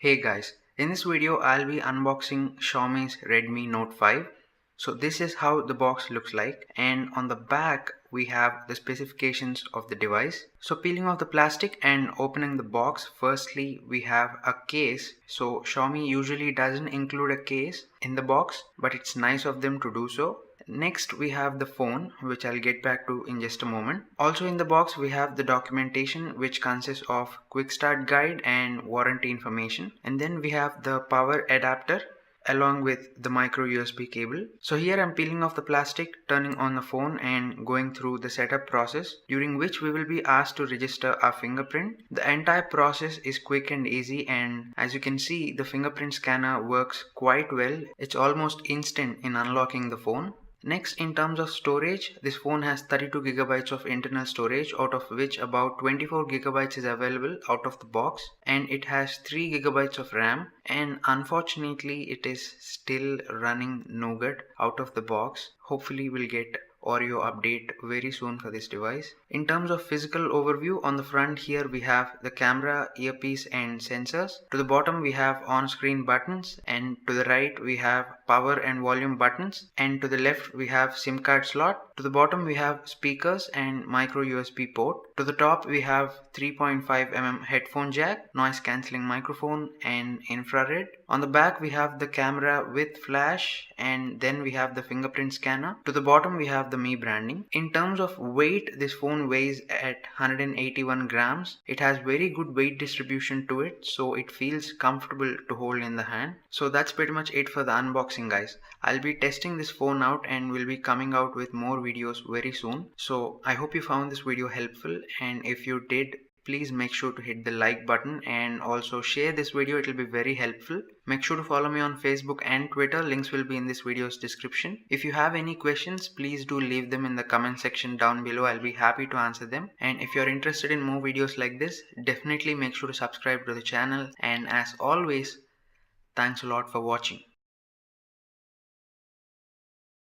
Hey guys, in this video I'll be unboxing Xiaomi's Redmi Note 5. So this is how the box looks like, and on the back we have the specifications of the device. So peeling off the plastic and opening the box, firstly we have a case. So Xiaomi usually doesn't include a case in the box, but it's nice of them to do so. Next we have the phone, which I'll get back to in just a moment. Also in the box we have the documentation, which consists of quick start guide and warranty information, and then we have the power adapter along with the micro USB cable. So here I'm peeling off the plastic, turning on the phone and going through the setup process, during which we will be asked to register our fingerprint. The entire process is quick and easy, and as you can see, the fingerprint scanner works quite well. It's almost instant in unlocking the phone. Next, in terms of storage, this phone has 32GB of internal storage, out of which about 24GB is available out of the box, and it has 3GB of RAM, and unfortunately it is still running Nougat out of the box. Hopefully we'll get Oreo update very soon for this device. In terms of physical overview, on the front here we have the camera, earpiece and sensors. To the bottom we have on-screen buttons, and to the right we have power and volume buttons, and to the left we have SIM card slot. To the bottom we have speakers and micro USB port. To the top we have 3.5mm headphone jack, noise cancelling microphone and infrared. On the back we have the camera with flash, and then we have the fingerprint scanner. To the bottom we have the Mi branding. In terms of weight, this phone weighs at 181 grams. It has very good weight distribution to it, so it feels comfortable to hold in the hand. So that's pretty much it for the unboxing, guys. I'll be testing this phone out and will be coming out with more videos very soon. So I hope you found this video helpful, and if you did, please make sure to hit the like button and also share this video. It will be very helpful. Make sure to follow me on Facebook and Twitter. Links will be in this video's description. If you have any questions, please do leave them in the comment section down below. I'll be happy to answer them. And if you're interested in more videos like this, definitely make sure to subscribe to the channel. And as always, thanks a lot for watching.